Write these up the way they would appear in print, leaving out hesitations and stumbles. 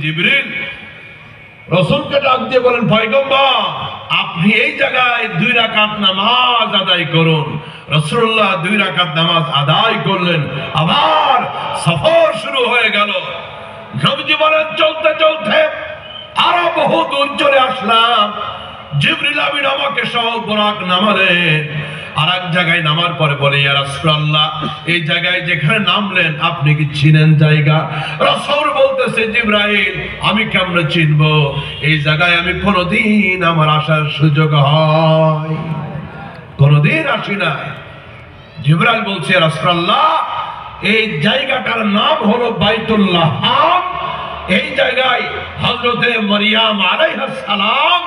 জিবরিল রাসূলকে ডাক দিয়ে বলেন, পয়গম্বর আপনি এই জায়গায় 2 রাকাত নামাজ আদায় করুন। রাসূলুল্লাহ 2 রাকাত নামাজ আদায় করলেন। আবার সফর শুরু হয়ে গেল। নবীজি বলেন, চলতে চলতে আরো বহু দূর চলে আসলাম। জিবরিল আমিন আমাকে সহ বুরাক নামালেন। আর এক জায়গায় নামার পরে বলে, ইয়া রাসূলুল্লাহ এই জায়গায় যেখানে নামলেন আপনি কি চিনেন জায়গা? রাসূল বলতেছে, জিবরাইল আমি কেমনে চিনবো? এই জায়গায় আমি কোনোদিন আমার আসার সুযোগ হয় কোনোদিন আসি না। জিবরাইল বলছে, ইয়া রাসূলুল্লাহ এই জায়গাটার নাম হলো বাইতুল্লাহ। এই জায়গায় হযরতে মারিয়াম আলাইহিস সালাম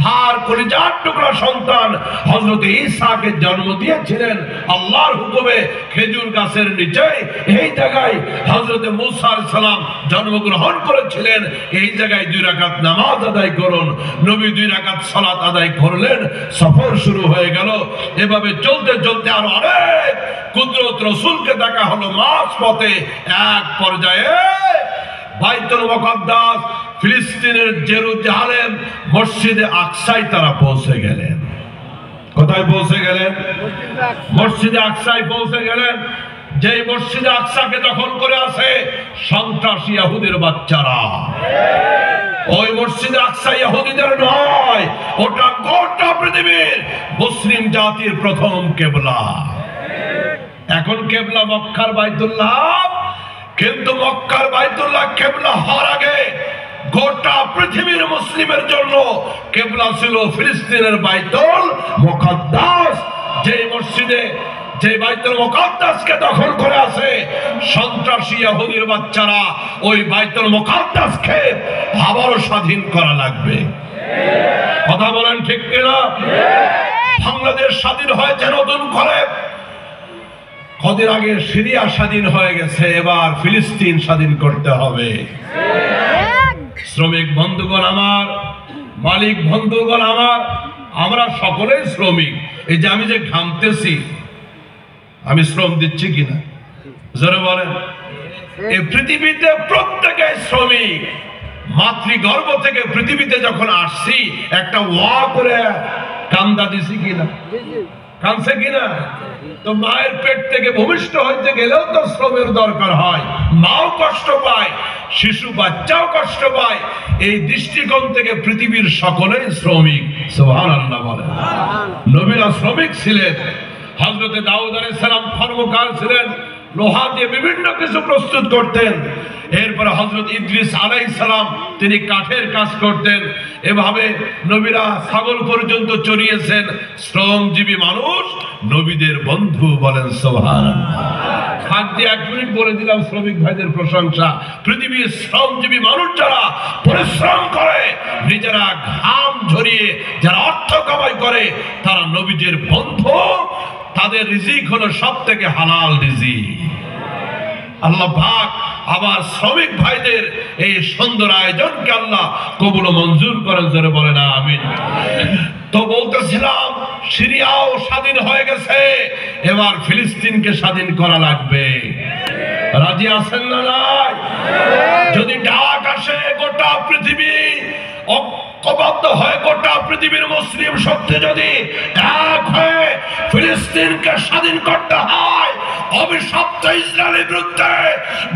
তার কলিজার টুকরা সন্তান হযরত ঈসাকে জন্ম দিয়েছিলেন আল্লাহর হুকুমে খেজুর গাছের নিচে। এই জায়গায় হযরত মূসা আলাইহিস সালাম জন্মগ্রহণ করেছিলেন। এই জায়গায় 2 রাকাত নামাজ আদায় করুন। নবী 2 রাকাত সালাত আদায় করলেন। সফর শুরু হয়ে গেল। এভাবে চলতে চলতে আরো অনেক কুদরত রাসূলকে দেখা হলো মাঝপথে। এক পর্যায়ে বাইতুল মুকাদ্দাস ফিলিস্তিনের জেরুজালেম মসজিদে আকসায় তারা পৌঁছে গেলেন। কোথায় পৌঁছে গেলেন? মসজিদে আকসায় পৌঁছে গেলেন। যে মসজিদে আকসাকে দখল করে আছে সন্ত্রাসী ইহুদির বাচ্চারা। ওই মসজিদে আকসা ইহুদিদের নয়, ওটা গোটা পৃথিবীর মুসলিম জাতির প্রথম কিবলা। এখন কিবলা মক্কার বাইতুল্লাহ, কিন্তু মক্কার বাইতুল্লাহ কিবলা হওয়ার আগে গোটা পৃথিবীর মুসলিমের জন্য কিবলা ছিল ফিলিস্তিনের বাইতুল মুকাদ্দাস। যে মসজিদে যে বাইতুল মুকাদ্দাসকে দখল করে আছে সন্ত্রাসী ইহুদির বাচ্চারা, ওই বাইতুল মুকাদ্দাসকে আবারও স্বাধীন করা লাগবে। কথা বলেন ঠিক কিনা? বাংলাদেশ স্বাধীন হয়েছে নতুন করে। কদিন আগে সিরিয়া স্বাধীন হয়ে গেছে, এবার ফিলিস্তিন স্বাধীন করতে হবে। শ্রমিক বন্ধুগণ আমার, মালিক বন্ধুগণ আমার, আমরা সকলেই শ্রমিক। এই যে আমি যে ঘামতেছি, আমি শ্রম দিচ্ছি কিনা জোরে বলেন? এই পৃথিবীতে প্রত্যেকে শ্রমিক। মাতৃগর্ভ থেকে পৃথিবীতে যখন আসছি একটা ওয়া করে কান্দা দিছি কিনা? কাঁদছে কিনা? তো মায়ের পেট থেকে ভূমিষ্ঠ হইতে গেলেও তো শ্রমের দরকার হয়। মাও কষ্ট পায়, শিশু বাচ্চাও কষ্ট পায়। এই দৃষ্টিকোণ থেকে পৃথিবীর সকলেই শ্রমিক। সুবহানাল্লাহ বলেন। নবীরা শ্রমিক ছিলেন। হযরতে দাউদ আলাইহিস সালাম কর্মকার ছিলেন, লোহা দিয়ে বিভিন্ন কিছু প্রস্তুত করতেন। এরপরে হযরত ইদ্রিস আলাইহিস সালাম তিনি কাঠের কাজ করতেন। এভাবে নবীরা ছাগল পর্যন্ত চড়িয়েছেন। শ্রমজীবী মানুষ নবীদের বন্ধু। বলেন সুবহানাল্লাহ। হাত দিয়ে 1 মিনিট বলে দিলাম শ্রমিক ভাইদের প্রশংসা। পৃথিবীর শ্রমজীবী মানুষ যারা পরিশ্রম করে, নিজেরা ঘাম ঝরিয়ে যারা অর্থ কামাই করে, তারা নবীদের বন্ধু। তাদের রিজিক হলো সবথেকে হালাল রিজিক। আল্লাহ পাক আবার শ্রমিক ভাইদের এই সুন্দর আয়োজনকে আল্লাহ কবুল ও মঞ্জুর করেন। জোরে বলেন আমিন। তো বলতেছিলাম সিরিয়াও স্বাধীন হয়ে গেছে, এবার ফিলিস্তিনকে স্বাধীন করা লাগবে। রাজি আছেন না নাই? যদি ডাক আসে গোটা পৃথিবী ঐক্যবদ্ধ হয়ে, গোটা পৃথিবীর মুসলিম শক্তি যদি এক হয়ে ফিলিস্তিনকে স্বাধীন করতে হয়, অভিশপ্ত ইসরায়েলের বিরুদ্ধে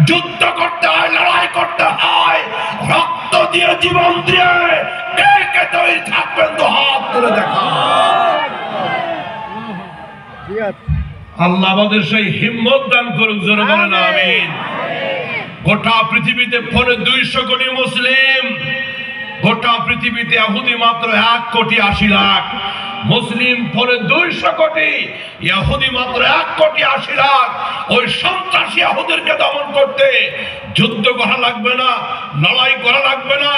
যুদ্ধ করতে হয়, লড়াই করতে হয়, রক্ত দিয়ে জীবন দিয়ে, কে কে তৈরি থাকবেন? তো হাত তুলে দেখা। আল্লাহ আমাদের সেই হিম্মত দান করুক। জোরে বলেন আমিন। গোটা পৃথিবীতে 200 কোটি মুসলিম। গোটা পৃথিবীতে ইহুদি মাত্র 1,80,00,000। মুসলিম 200 কোটি, ইহুদি মাত্র 1,80,00,000। ওই সন্ত্রাসী ইহুদিদেরকে দমন করতে যুদ্ধ করা লাগবে না, লড়াই করা লাগবে না।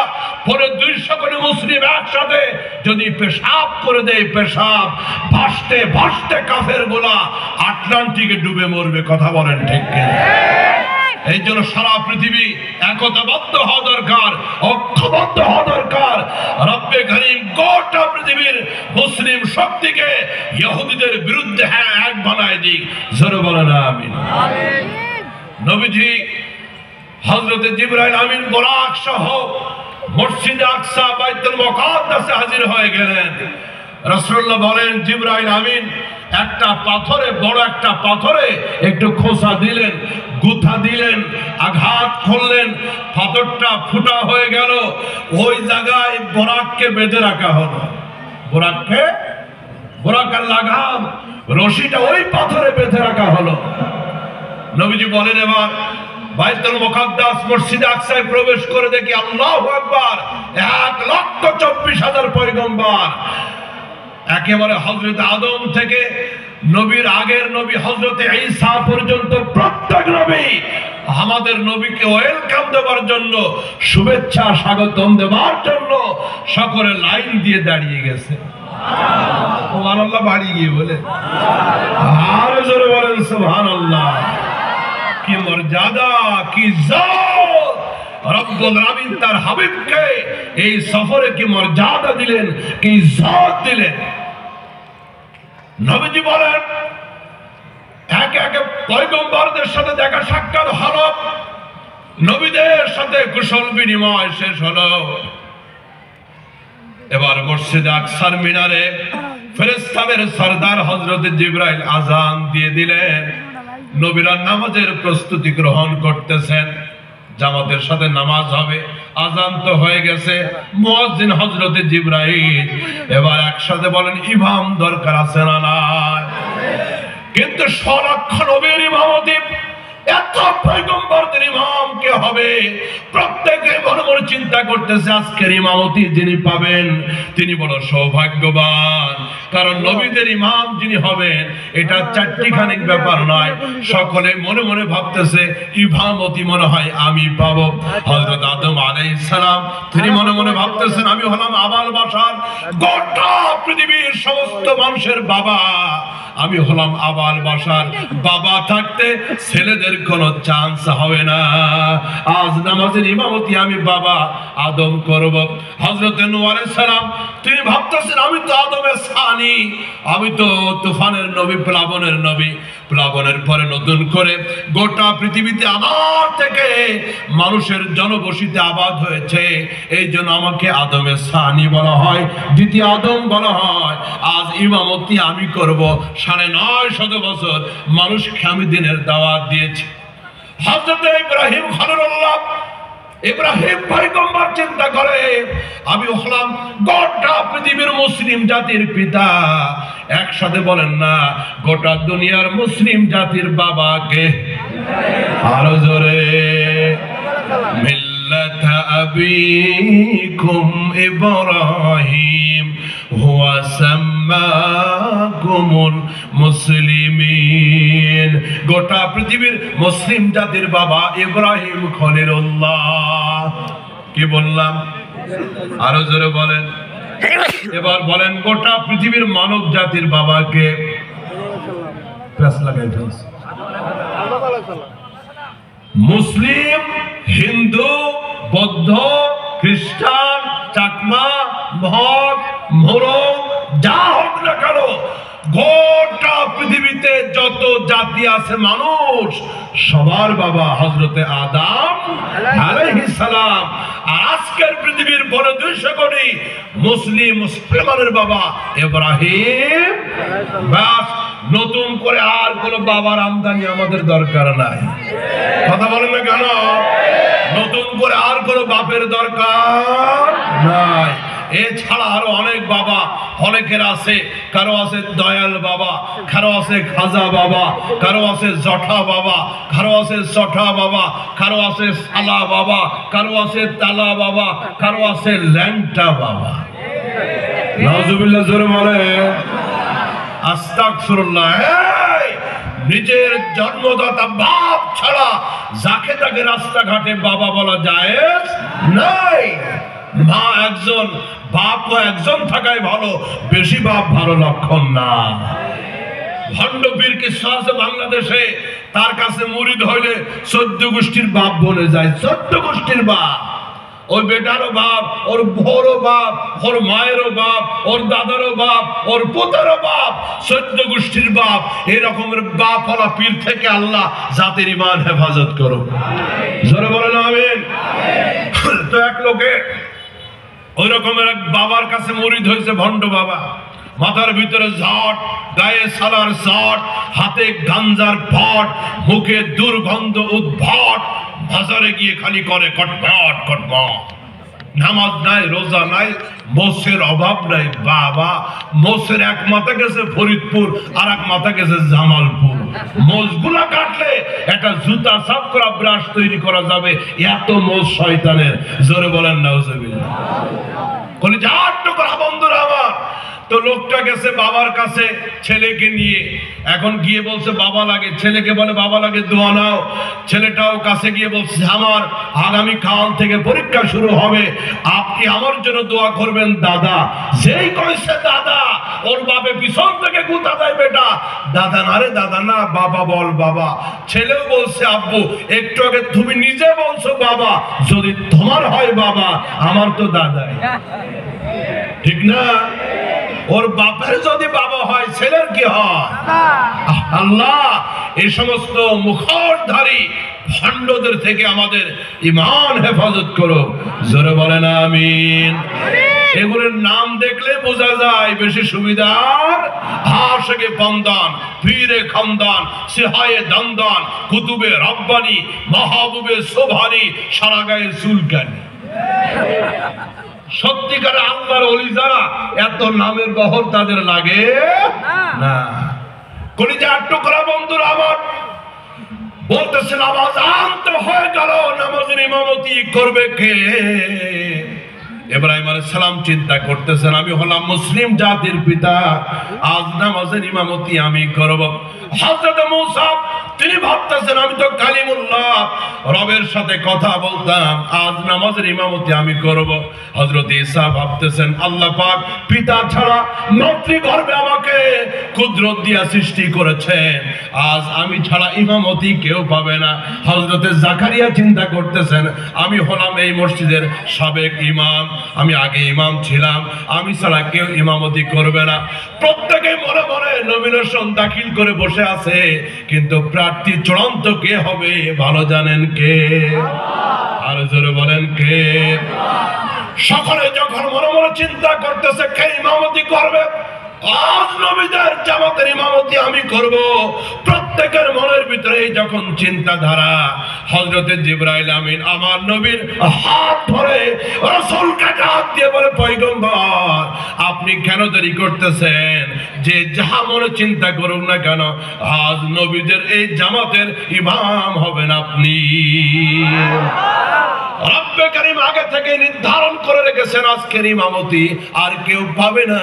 200 কোটি মুসলিম একসাথে যদি পেশাব করে দেয়, পেশাব ভাসতে ভাসতে কাফেরগুলা আটলান্টিকে ডুবে মরবে। কথা বলেন ঠিক কিনা? এই জন্য সারা পৃথিবী একতাবদ্ধ হওয়া দরকার, ঐক্যবদ্ধ হওয়া দরকার। রব্বে করিম গোটা পৃথিবীর মুসলিম শক্তিকে ইহুদিদের বিরুদ্ধে এক বানায় দিক। জোরে বলেন আমিন। নবীজি হযরতে জিবরাইল আমিন বুরাক সহ মসজিদে আকসা বাইতুল মুকাদ্দাসে হাজির হয়ে গেলেন। রাসূলুল্লাহ বলেন, জিবরাইল আমিন একটা পাথরে, বড় একটা পাথরে একটু খোঁচা দিলেন, গুথা দিলেন, আঘাত করলেন, পাথরটা ফুটা হয়ে গেল। ওই জায়গায় বোরাককে বেঁধে রাখা হলো। বোরাকের লাগাম, রশিটা ওই পাথরে বেঁধে রাখা হলো। নবীজি বলেন, এবার বাইতুল মুকাদ্দাস মসজিদে আকসায় প্রবেশ করে দেখি আল্লাহু আকবার, 1,24,000 পয়গম্বর। একেবারে হযরত আদম থেকে নবীর আগের নবী হযরত ঈসা পর্যন্ত প্রত্যেক নবী আমাদের নবীকে ওয়েলকাম দেওয়ার জন্য, শুভেচ্ছা স্বাগতম দেওয়ার জন্য সকলে লাইন দিয়ে দাঁড়িয়ে গেছে। সুবহানাল্লাহ, বাড়ি গিয়ে বলে আর জোরে বলেন সুবহানাল্লাহ। কি মর্যাদা, কি ইজ্জত! রব্বুল আলামিন তার হাবিবকে এই সফরে কি মর্যাদা দিলেন, কি ইজ্জত দিলেন। নবীজি বলেন, একে একে পয়গম্বরদের সাথে দেখা সাক্ষাৎ হলো, নবীদের সাথে কুশল বিনিময় শেষ হলো। এবার মসজিদে আকসার মিনারে ফেরেশতাদের সরদার হযরত জিবরাইল আযান দিয়ে দিলেন। নবীরা নামাজের প্রস্তুতি গ্রহণ করতেছেন, জামাতের সাথে নামাজ হবে। আযান তো হয়ে গেছে, মুয়াজ্জিন হযরত জিবরাইল এবার একসাথে বলেন, ইমাম দরকার আছে না নাই? কিন্তু সলক্ষ নবীর ইমামতি, এত পয়গম্বরদের ইমাম কে হবে? প্রত্যেকে মনে মনে চিন্তা করতেছে, আজকের ইমামতি যিনি পাবেন তিনি বড় সৌভাগ্যবান। কারণ নবীদের ইমাম যিনি হবেন এটা চারটিখানিক ব্যাপার নয়। সকলে মনে মনে ভাবতেছে ইমামতি মনে হয় আমি পাবো। হযরত আদম আলাইহিস সালাম তিনি মনে মনে ভাবতেছেন, আমি হলাম আবাল বাশার, গোটা পৃথিবীর সমস্ত মানুষের বাবা আমি হলাম আবাল বাশার। বাবা থাকতে ছেলেদের কোনো চান্স হবে না। আজ নামাজের ইমামতি আমি বাবা আদম করব। হযরত নূহ আলাইহিস সালাম তিনি ভাবতেছেন, আমি তো আদমের সানি, আমি তো তুফানের নবী, প্লাবনের নবী। প্লাবনের পরে নতুন করে গোটা পৃথিবীতে আবার থেকে মানুষের জনবসতিতে আবাদ হয়েছে, এই জন্য আমাকে আদমের সানি বলা হয়, দ্বিতীয় আদম বলা হয়। আজ ইমামতি আমি করব। 950 বছর মানুষকে আমি দিনের দাওয়াত দিয়েছি। হযরত ইব্রাহিম খলিলুল্লাহ, ইব্রাহিম পয়গম্বর চিন্তা করে, আমি হলাম গোটা পৃথিবীর মুসলিম জাতির পিতা। একসাথে বলেন না, গোটা দুনিয়ার মুসলিম জাতির বাবাকে আরো জোরে, মিল্লাত আবিকুম ইব্রাহিম হুয়া সাম্মাকুমুল মুসলিমিন। গোটা পৃথিবীর মুসলিম জাতির বাবা ইব্রাহিম খলিলুল্লাহ। কি বললাম? আরো জোরে বলেন। এবার বলেন, গোটা পৃথিবীর মানব জাতির বাবাকে মুসলিম, হিন্দু, বৌদ্ধ, খ্রিস্টান, চাকমা, মগ, মোরং যা হোক না কেন, গোটা পৃথিবীতে যত জাতি আছে মানুষ সবার বাবা হযরতে আদম আলাইহিস সালাম। আর আজকের পৃথিবীর বড় 200 কোটি মুসলমানের বাবা ইব্রাহিম। বাস, নতুন করে আর কোন বাবার আমদানি আমাদের দরকার নাই। কথা বলেন না কেন? নতুন করে আর কোন বাপের দরকার নাই। এছাড়া আরো অনেক বাবা অনেকের আছে, কারো আছে দয়াল বাবা, কারো আছে খাজা বাবা, কারো আছে জঠা বাবা, কারো আছে চঠা বাবা, কারো আছে সালা বাবা, কারো আছে তালা বাবা, কারো আছে ল্যাংটা বাবা। নাউজুবিল্লাহ, জোরে বলে আস্তাগফিরুল্লাহ। নিজের জন্মদাতা বাপ ছাড়া যাকে তাকে রাস্তাঘাটে বাবা বলা জায়েজ নাই। মা একজন, বাপ একজন থাকাই ভালো, বেশি বাপ ভালো লক্ষণ না। ভণ্ড পীর কিসা আছে বাংলাদেশে, তার কাছে মুরিদ হইলে 14 গোষ্ঠীর বাপ বলে যায়। 14 গোষ্ঠীর বাপ। ওর বেটারও বাপ, ওর বড় বাপ, ওর মায়েরও বাপ, ওর দাদারও বাপ, ওর পোতারও বাপ, 14 গোষ্ঠীর বাপ। এই রকমের বাপ হলা পীর থেকে আল্লাহ জাতির ঈমান হেফাজত করো। জোরে বলে না তো এক লোকে ওই রকমের এক বাবার কাছে মুরিদ হয়েছে, ভণ্ড বাবা, মাথার ভিতরে ঝট, গায়ে সালার শট, হাতে গাঞ্জার পট, মুখে দুর্গন্ধ উদ্ভট, বাজারে গিয়ে খালি করে কটমট কটমট, নামাজ নাই, রোজা নাই, মোষের অভাব নাই। বাবা, মোষের এক মাথা গেছে ফরিদপুর, আর এক মাথা গেছে জামালপুর। মোষগুলা কাটলে একটা জুতা সাফ করা ব্রাশ তৈরি করা যাবে, এত মোষ শয়তানের। জোরে বলেন নাউজুবিল্লাহ। বলি যা টুকরা বন্ধুরা আমার। তো লোকটা গেছে বাবার কাছে ছেলেকে নিয়ে, এখন গিয়ে বলছে বাবা লাগে, ছেলেকে বলে বাবা লাগে দোয়া নাও। ছেলেটাও কাছে গিয়ে বলছে আমার আগামী কাল থেকে পরীক্ষা শুরু হবে, আপনি আমার জন্য দোয়া করবেন দাদা। যেই কইছে দাদা, ওর বাপে পিছন থেকে গুতা দেয়, বেটা দাদা না রে, দাদা না, বাবা বল বাবা। ছেলেও বলছে আব্বু একটু আগে তুমি নিজে বলছো বাবা, যদি তোমার হয় বাবা, আমার তো দাদাই, ঠিক না? ওর বাপের যদি বাবা হয়, ছেলের কি হয়? আল্লাহ এই সমস্ত মুখোশধারী ভণ্ডদের থেকে আমাদের ঈমান হেফাজত করো। জোরে বলেন আমিন। এগুলোর নাম দেখলে বোঝা যায় বেশি সুবিধার আশিকে পমদান, পীরে খানদান, সিহায়ে দমদান, কুতুবে রব্বানি, মাহবুবে সুবহানি, সারা গায়ে চুলকানি। সত্যিকারে আল্লাহর ওলি যারা, এত নামের বহর তাদের লাগে না। কলিজার টুকরা বন্ধুরা আমার, বলতেছে নামাজ আনতে হয়ে গেল, নামাজের ইমামতি করবে কে? ইব্রাহিম আলাইহিস সালাম চিন্তা করতেছেন, আমি হলাম মুসলিম জাতির পিতা, আজ নামাজের ইমামতি আমি করব। হযরত মূসা তিনি ভাবতেছেন আমি তো কালিমুল্লাহ, রবের সাথে কথা বলতাম, আজ নামাজের ইমামতি আমি করব। হযরত ঈসা ভাবতেছেন আল্লাহ পাক পিতা ছাড়া মাতৃগর্ভে আমাকে কুদরত দিয়া সৃষ্টি করেছেন, আজ আমি ছাড়া ইমামতি কেউ পাবে না। হযরত জাকারিয়া চিন্তা করতেছেন আমি হলাম এই মসজিদের সাবেক ইমাম, আমি আগে ইমাম ছিলাম, আমি ছাড়া কেউ ইমামতি করবে না। প্রত্যেকে মনে মনে নমিনেশন দাখিল করে বসে আছে, কিন্তু প্রার্থী চূড়ান্ত কে হবে ভালো জানেন কে? আর জোরে বলেন কে? সকলে যখন মনে মনে চিন্তা করতেছে কে ইমামতি করবে, আজ নবীদের জামাতের ইমামতি আমি করব, প্রত্যেকের মনের ভিতরে যখন চিন্তাধারা, হযরতে জিবরাইল আমিন আমার নবীর হাত ধরে রাসূলকে ডাক দিয়ে বলে পয়গম্বর আপনি কেন দেরি করতেছেন? যে যাহা মনে চিন্তা করুন না কেন, আজ নবীদের এই জামাতের ইমাম হবেন আপনি। রব্বে কারীম আগে থেকে নির্ধারণ করে রেখেছেন আজকের ইমামতি আর কেউ পাবে না।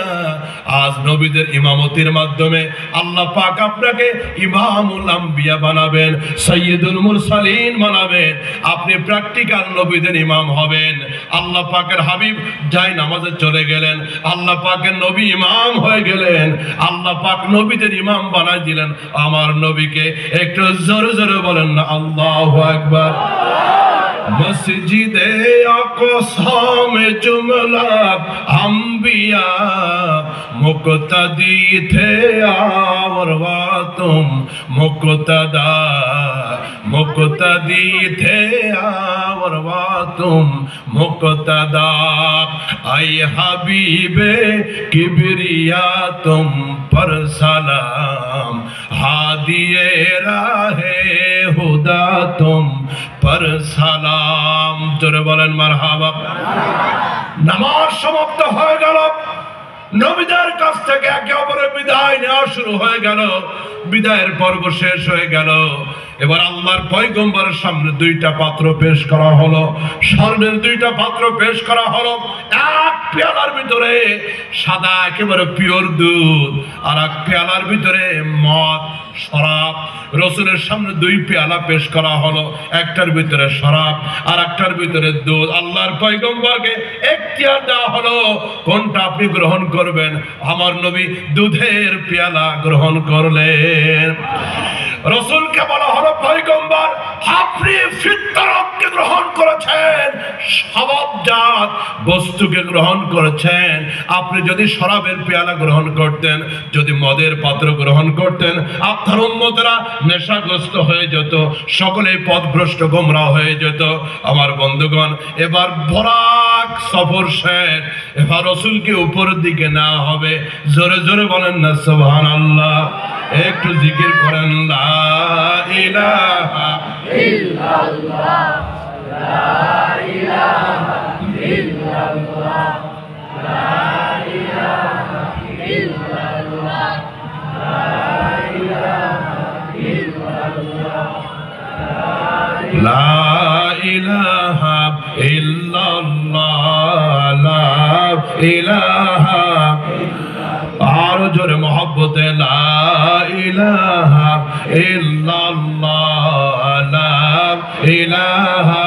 আজ নবীদের ইমামতির মাধ্যমে আল্লাহ পাক আপনাকে ইমামুল আম্বিয়া বানাবেন, সাইয়্যিদুল মুরসালিন বানাবেন, আপনি প্র্যাকটিক্যাল নবীদের ইমাম হবেন। আল্লাহ পাকের হাবিব যাই নামাজে চলে গেলেন, আল্লাহ পাকের নবী ইমাম হয়ে গেলেন, আল্লাহ পাক নবীদের ইমাম বানাই দিলেন আমার নবীকে। একটু জোরে জোরে বলেন না আল্লাহু আকবার। मस्जिदे अक़सा में जुमला अंबिया मुक़्तदी थे और तुम मुक़्तदा मुक़्तदी थे और तुम मुक़्तदा। आए हबीबे किबरिया तुम पर सलाम, हादिए राहे हुदा तुम पर সালাম। জোরে বলেন মারহাবা। নামাজ সমাপ্ত হয়ে গেল, নবীদের কাছ থেকে একে অপরের বিদায় নেওয়া শুরু হয়ে গেল, বিদায়ের পর্ব শেষ হয়ে গেল। এবার আল্লাহর পয়গম্বরের সামনে দুইটা পাত্র পেশ করা হলো, স্বর্ণের দুইটা পাত্র পেশ করা হলো। এক পেয়ালার ভিতরে সাদা একেবারে পিওর দুধ, আর এক পেয়ালার ভিতরে মদ শরাব। রসুলের সামনে দুই পেয়ালা পেশ করা হলো, একটার ভিতরে শরাব আর একটার ভিতরে দুধ। আল্লাহর পয়গম্বরকে এখতিয়ার দেওয়া হলো কোনটা আপনি গ্রহণ করবেন। আমার নবী দুধের পেয়ালা গ্রহণ করলেন। রাসূলকে বলা হলো পয়গম্বর আপনি ফিতরতকে গ্রহণ করেছেন, স্বভাবজাত বস্তুকে গ্রহণ করেছেন। আপনি যদি শরাবের পেয়ালা গ্রহণ করতেন, যদি মদের পাত্র গ্রহণ করতেন, আপনার উম্মতরা নেশাগ্রস্ত হয়ে যেত, সকলে পথভ্রষ্ট গোমরা হয়ে যেত। আমার বন্ধুগণ, এবার বরাক সফর শেষ, এবার রাসূলকে উপরের দিকে নেওয়া হবে। জোরে জোরে বলেন না সুবহানাল্লাহ, একটু জিকির করেন লা ইলাহা ইল্লাল্লাহ, লা ইলাহা ইল্লাল্লাহ, লা ইলাহা ইল্লাল্লাহ, লা ইলাহা ইল্লাল্লাহ, লা ইলাহা ইল্লাল্লাহ, লা ইলাহা। আরো জোরে মহব্বতে লা ইলাহা ইল্লাল্লাহ, লা ইলাহা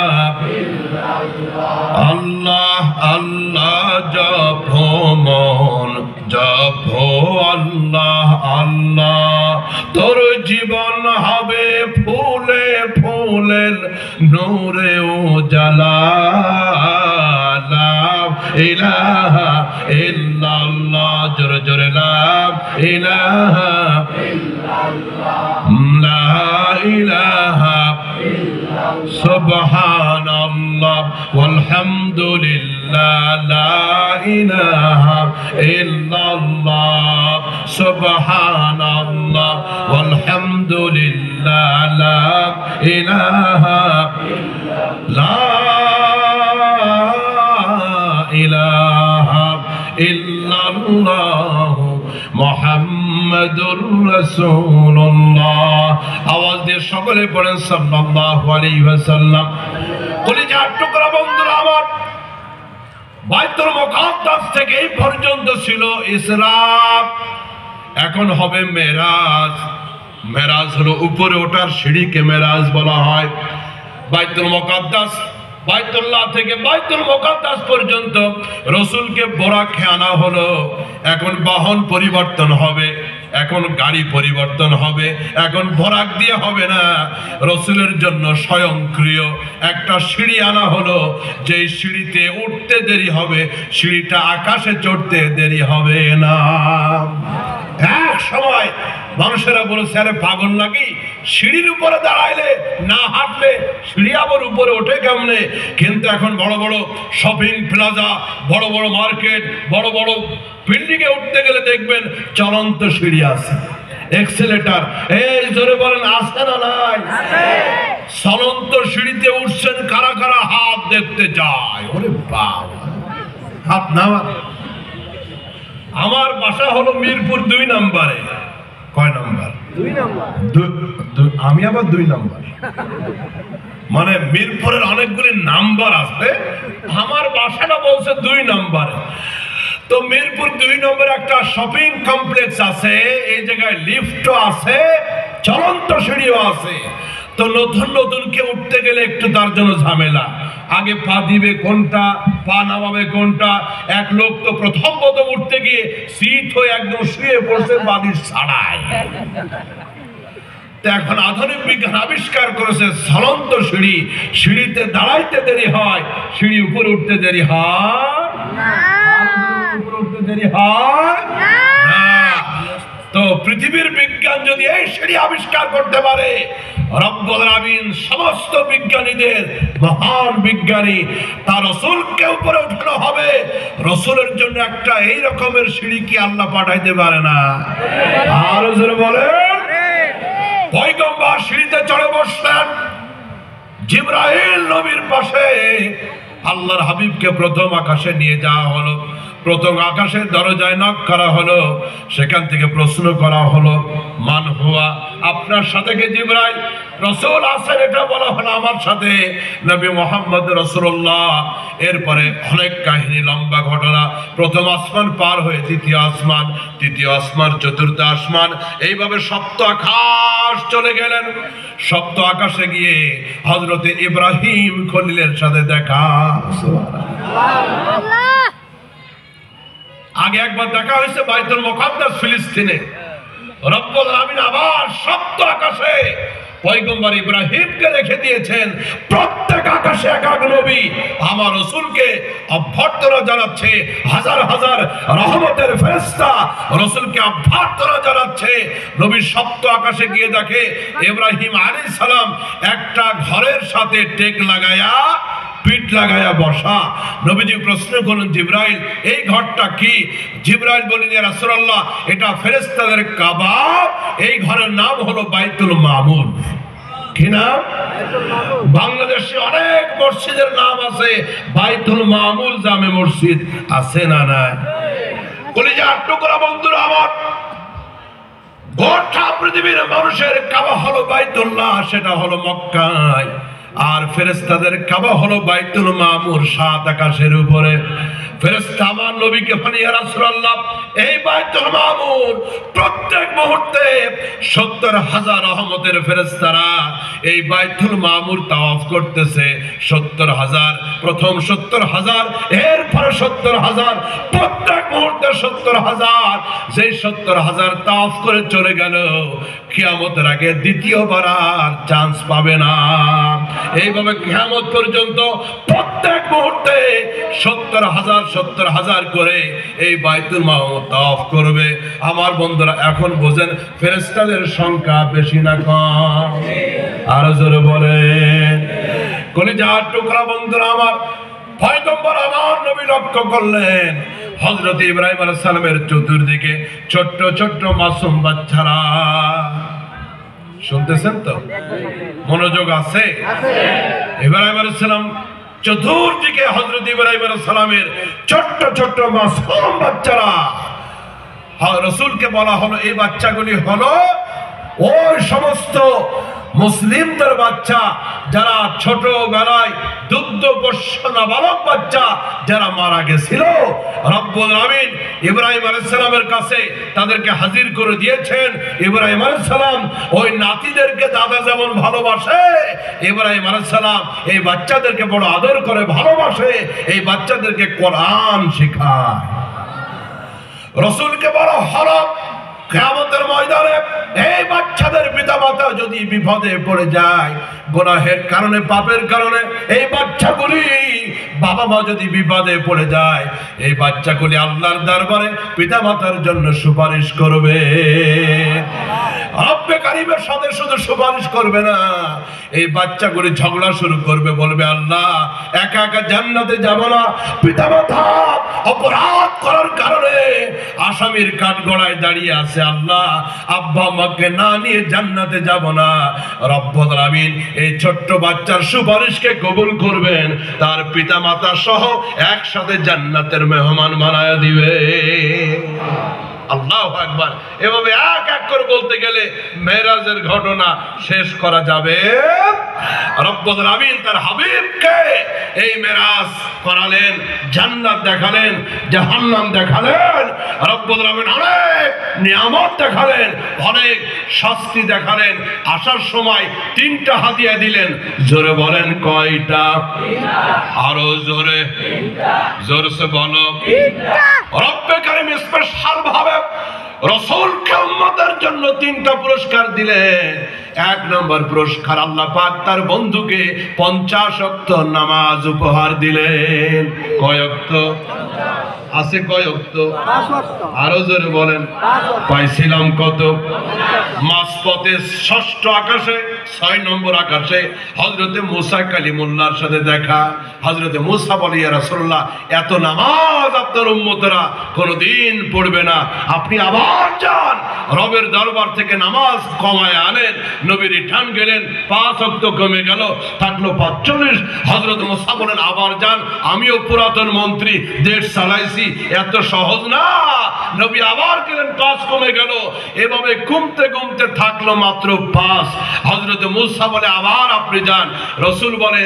ইল্লাল্লাহ। আল্লাহ আল্লাহ জপো মন জপো আল্লাহ আল্লাহ, তোর জীবন হবে ফুলে ফুলের নূরে উজালা। লা ইলাহা ইল্লাল্লাহ, জোরে জোরে লা ইলাহা ইল্লাল্লাহ, লা ইলাহা ইল্লাল্লাহ, সুবহানাল্লাহ ওয়ালহামদুলিল্লাহ, লা ইলাহা ইল্লাল্লাহ, সুবহানাল্লাহ ওয়ালহামদুলিল্লাহ, লা ইলাহা ইলাহা ইল্লাল্লাহ মুহাম্মাদুর রাসূলুল্লাহ। আওয়াজ দিয়ে সকলে পড়েন সাল্লাল্লাহু আলাইহি ওয়াসাল্লাম। কলিজার টুকরা বন্ধুরা আমার, বাইতুল মুকাদ্দাস থেকে এই পর্যন্ত ছিল ইসরা, এখন হবে মেরাজ। মেরাজ হলো উপরে ওঠার সিঁড়িকে মেরাজ বলা হয়। বাইতুল মুকাদ্দাস, বাইতুল্লাহ থেকে বাইতুল মুকাদ্দাস পর্যন্ত রাসূলকে বোরাকে আনা হলো। এখন বাহন পরিবর্তন হবে, এখন গাড়ি পরিবর্তন হবে, এখন বোরাক দিয়ে হবে না। রাসূলের জন্য স্বয়ংক্রিয় একটা সিঁড়ি আনা হলো, যে সিঁড়িতে উঠতে দেরি হবে, সিঁড়িটা আকাশে চড়তে দেরি হবে না। এক সময় মানুষেরা বলেছে, আরে পাগল নাকি, সিঁড়ির উপরে দাঁড়াইলে না হাঁটলে সিঁড়ি আবার উপরে ওঠে কেমনে? কিন্তু এখন বড় বড় শপিং প্লাজা, বড় বড় মার্কেট, বড় বড় বিল্ডিং এ উঠতে গেলে দেখবেন চলন্ত সিঁড়ি আছে, এক্সেলেটর। এই জোরে বলেন আছে না নাই? চলন্ত সিঁড়িতে উঠছেন কারা কারা? হাত দেখতে যায়। ওরে বাবা, হাত নামা। আমার বাসা হলো মিরপুর 2 নম্বরে। কয় নাম্বার? 2 নাম্বার। আমি আবার 2 নাম্বার, মানে মিরপুরের অনেকগুলি নাম্বার আছে, আমার বাসাটা বলছে 2 নম্বরে। তো মিরপুর 2 নম্বরে একটা শপিং কমপ্লেক্স আছে, এই জায়গায় লিফটও আছে, চলন্ত সিঁড়িও আছে। তো নতুন নতুন কে উঠতে গেলে একটু তার জন্য ঝামেলা। আগে পা দিবে কোনটা, পা নামাবে কোনটা। এক লোক তো প্রথম উঠতে গিয়ে সিট হয়ে একদম শুয়ে পড়ছে বালিশ ছাড়ায়। এখন আধুনিক বিজ্ঞান আবিষ্কার করেছে চলন্ত সিঁড়ি। সিঁড়িতে দাঁড়াইতে দেরি হয়, সিঁড়ি উপরে উঠতে দেরি হয় না। উপরে উঠতে দেরি হয় না। তো পৃথিবীর বিজ্ঞান যদি এই সিঁড়ি আবিষ্কার করতে পারে, রব্বুল আলামিন সমস্ত বিজ্ঞানীদের মহান বিজ্ঞানী, তার রাসূলকে উপরে উঠানো হবে। রাসূলের জন্য একটা এই রকমের সিঁড়ি কি আল্লাহ পাঠাইতে পারে না? আর জোরে বলেন। পয়গম্বর সিঁড়িতে চড়ে বসলেন, জিবরাইল নবীর পাশে। আল্লাহর হাবিবকে প্রথম আকাশে নিয়ে যাওয়া হলো। প্রথম আকাশের দরজায় নক করা হলো। সেখান থেকে প্রশ্ন করা হলো, মান হুয়া, আপনার সাথে কে জিবরাইল? রাসূল আছেন এটা বলা হলো আমার সাথে নবী মুহাম্মদ রাসূলুল্লাহ। এরপরে অনেক কাহিনী, লম্বা ঘটনা। প্রথম আসমান পার হয়ে দ্বিতীয় আসমান, তৃতীয় আসমান, চতুর্থ আসমান, এইভাবে সপ্ত আকাশ চলে গেলেন। সপ্ত আকাশে গিয়ে হযরতে ইব্রাহিম খলিলের সাথে দেখা। আগে একবার দেখা হয়েছে বাইতুল মুকাদ্দাস ফিলিস্তিনে। রব্বুল আলামিন আবার সপ্ত আকাশে পয়গম্বর ইব্রাহিমকে রেখে দিয়েছেন। প্রত্যেক আকাশে এক এক নবী আমার রাসূলকে অভ্যর্থনা জানাচ্ছে। হাজার হাজার রহমতের ফেরেশতা রাসূলকে অভ্যর্থনা জানাচ্ছে। নবী সপ্ত আকাশে গিয়ে দেখে ইব্রাহিম আলাইহিস সালাম একটা ঘরের সাথে টেক লাগায়া পিঠ লাগায়া বসা। নবীজি প্রশ্ন করলেন, জিবরাইল এই ঘরটা কি? জিবরাইল বললেন, ইয়া রাসূলুল্লাহ এটা ফেরেশতাদের কাবা, এই ঘরের নাম হলো বাইতুল মামুর। কি নাম? বাংলাদেশে অনেক মসজিদের নাম আছে, বাইতুল মামুর জামে মসজিদ আছে না নাই? কলিজার টুকরা বন্ধুরা আমার, গোটা পৃথিবীর মানুষের কাবা হলো বাইতুল্লাহ, সেটা হলো মক্কায়। আর ফেরেশতাদের কাবা হলো বাইতুল মামুর, সাত আকাশের উপরে। ফেরেশতা আমার নবীকে বলে, ইয়া রাসূলুল্লাহ এই বাইতুল মামুর প্রত্যেক মুহূর্তে ৭০,০০০ রহমতের ফেরেশতারা এই বাইতুল মামুর তাওয়াফ করতেছে। ৭০,০০০, প্রথম ৭০,০০০, এরপরে ৭০,০০০, প্রত্যেক মুহূর্তে ৭০,০০০। যেই ৭০,০০০ তাওয়াফ করে চলে গেল, কিয়ামতের আগে দ্বিতীয়বার আর চান্স পাবে না। এইভাবে কিয়ামত পর্যন্ত প্রত্যেক মুহূর্তে ৭০,০০০ করে এই বাইতুল মামুর তাওয়াফ করবে। আমার বন্ধুরা এখন বোঝেন ফেরেশতাদের সংখ্যা বেশি না কম? আরো জোরে বলেন। কলিজার টুকরা বন্ধুরা আমার, পয়গম্বর আমার নবী লক্ষ্য করলেন হযরত ইব্রাহিম আলাইহিস সালামের চতুর্দিকে ছোট্ট ছোট্ট মাসুম বাচ্চারা। শুনতেছেন তো? মনোযোগ আছে? ইব্রাহিম আলাইহিস সালাম চতুর্দিকে হযরত ইব্রাহিম আলাইহিস সালামের ছোট্ট ছোট্ট মাসুম বাচ্চারা। রাসূলকে বলা হলো এই বাচ্চাগুলি হলো ওই সমস্ত মুসলিমদের বাচ্চা যারা ছোটবেলায় দুগ্ধপোষ্য নাবালক বাচ্চা যারা মারা গেছিল। রব্বুল আমিন ইব্রাহিম আলাইহিস সালামের কাছে তাদেরকে হাজির করে দিয়েছেন। ইব্রাহিম আলাইহিস সালাম ওই নাতিদেরকে দাদা যেমন ভালোবাসে, ইব্রাহিম আলাইহিস সালাম এই বাচ্চাদেরকে বড় আদর করে ভালোবাসে, এই বাচ্চাদেরকে কোরআন শেখায়। রাসূলকে বলা হলো কিয়ামতের ময়দানে এই বাচ্চাদের পিতামাতা যদি বিপদে পড়ে যায়, গুনাহের কারণে, পাপের কারণে, এই বাচ্চাগুলি বাবা মা যদি বিপদে পড়ে যায়, এই বাচ্চাগুলি আল্লাহর দরবারে পিতামাতার জন্য সুপারিশ করবে। রব্বে কারীমের সাথে শুধু সুপারিশ করবে না, এই বাচ্চাগুলি ঝগড়া শুরু করবে, বলবে আল্লাহ একা একা জান্নাতে যাব না, পিতামাতা অপরাধ করার কারণে আসামির কাঠগড়ায় দাঁড়িয়ে আছে, আল্লাহ আব্বা আম্মাকে না নিয়ে জান্নাতে যাব না। রব্বুল আমিন এই ছোট্ট বাচ্চার সুপারিশকে কবুল করবেন, তার পিতামাতা সহ একসাথে জান্নাতের মেহমান বানায়া দিবে। আল্লাহু আকবার। এভাবে এক এক করে বলতে গেলে মেরাজের ঘটনা শেষ করা যাবে। রব্বুল আমিন তার হাবিবকে এই মেরাজ করালেন, জান্নাত দেখালেন, জাহান্নাম দেখালেন। রব্বুল আমিন অনেক নিয়ামত দেখালেন, অনেক শাস্তি দেখালেন। আসার সময় 3টা হাদিয়া দিলেন। জোরে বলেন কয়টা? আরো জোরে, জোরসে বলো। রব্বে কারীম স্পেশাল ভাবে রাসূলকে উম্মতের জন্য 3টা পুরস্কার দিলেন। 1 নম্বর পুরস্কার আল্লাহ পাক তার বন্ধুকে 50 ওয়াক্ত নামাজ উপহার দিলেন। কয় ওয়াক্ত আছে? কয় ওয়াক্ত? 5 ওয়াক্ত। আরো জোরে বলেন। পাইছিলাম কত? মাঝপথে 6ষ্ঠ আকাশে, 6 নম্বর আকাশে হযরতে মুসা কালিমুল্লাহর সাথে দেখা। হযরতে মুসা বলে, ইয়া রাসূলুল্লাহ এত নামাজ আপনার উম্মতরা কোনদিন পড়বে না, আপনি আবার যান রবের দরবার থেকে নামাজ কমায় আনেন। নবী রিটার্ন গেলেন, 5 ওয়াক্ত কমে গেল, থাকলো 45। হযরত মুসা বলেন আবার যান, আমিও পুরাতন মন্ত্রী, দেশ চালাইছি, এত সহজ না। নবী আবার গেলেন, 5 কমে গেল, এভাবে কমতে কমতে থাকলো মাত্র 5। হযরত মুসা বলে আবার আপনি যান। রাসূল বলে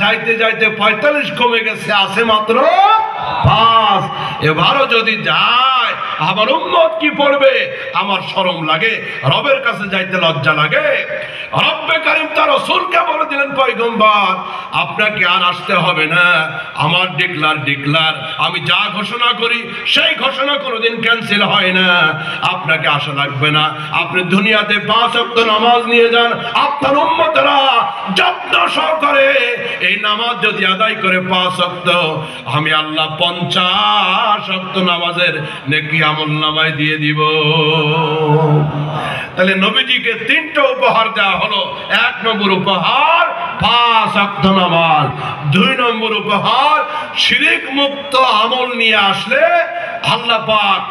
যাইতে যাইতে 45 কমে গেছে, আছে মাত্র 5। এবারও যদি যায় আমার উম্মত কি পড়বে, আমার শরম লাগে, রবের কাছে যাইতে লজ্জা লাগে। রব্বে কারীম তার রাসূলকে বলে দিলেন, পয়গম্বর আপনাকে আর আসতে হবে না, আমার ডিক্লার আমি যা ঘোষণা করি সেই ঘোষণা কোনোদিন ক্যান্সেল হয় না, আপনাকে আসা লাগবে না। আপনি দুনিয়াতে 5 ওয়াক্ত নামাজ নিয়ে যান, আপনার উম্মতেরা যত্ন সহকারে এই নামাজ যদি আদায় করে 5 ওয়াক্ত, আমি আল্লাহ 50 ওয়াক্ত নামাজের নেকি আমলনামায় দিয়ে দিব। তাহলে নবীজিকে 3টা উপহার দেওয়া হলো। 1 নম্বর উপহার 5 ওয়াক্ত নামাজ, 2 নম্বর উপহার শিরক মুক্ত আমল নিয়ে আসলে আল্লাহ পাক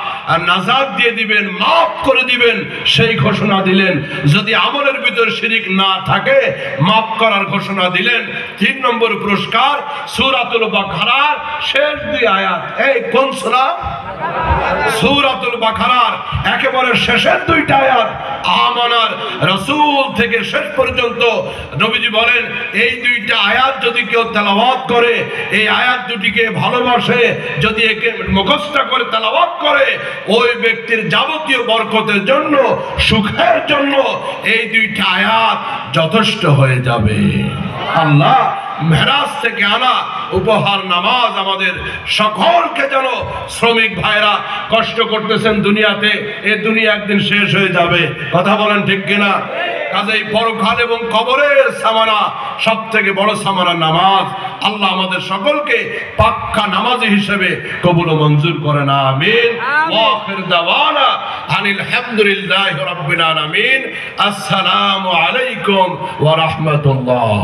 নাজাত দিয়ে দিবেন, মাফ করে দিবেন, সেই ঘোষণা দিলেন। যদি আমলের ভিতর শিরক না থাকে মাফ করার ঘোষণা দিলেন। 3 নম্বর পুরস্কার সূরাতুল বাকারার শেষ 2 আয়াত। এই কোন সূরা? সূরাতুল বাকারার একেবারে শেষের 2টা আয়াত। আমানার রাসূল থেকে শেষ পর্যন্ত নবীজি বলেন, এই 2টা আয়াত যদি কেউ তেলাওয়াত করে, এই আয়াত দুটিকে ভালোবাসে, যদি একে মুখস্থ করে তেলাওয়াত করে, ওই ব্যক্তির যাবতীয় বরকতের জন্য, সুখের জন্য এই 2টা আয়াত যথেষ্ট হয়ে যাবে। আল্লাহ মেরাজ থেকে আনা উপহার নামাজ আমাদের সকলকে যেন, শ্রমিক ভাইরা কষ্ট করতেছেন দুনিয়াতে, এই দুনিয়া একদিন শেষ হয়ে যাবে, কথা বলেন ঠিক কিনা? কাজেই পরকাল এবং কবরের সামানা সব থেকে বড় সামানা নামাজ। আল্লাহ আমাদের সকলকে পাক্কা নামাজি হিসেবে কবুল ও মঞ্জুর করেন, আমিন। ওয়া আখির দাওয়ানা আনিল হামদুলিল্লাহি রাব্বিল আলামিন। আসসালামু আলাইকুম ওয়া রাহমাতুল্লাহ।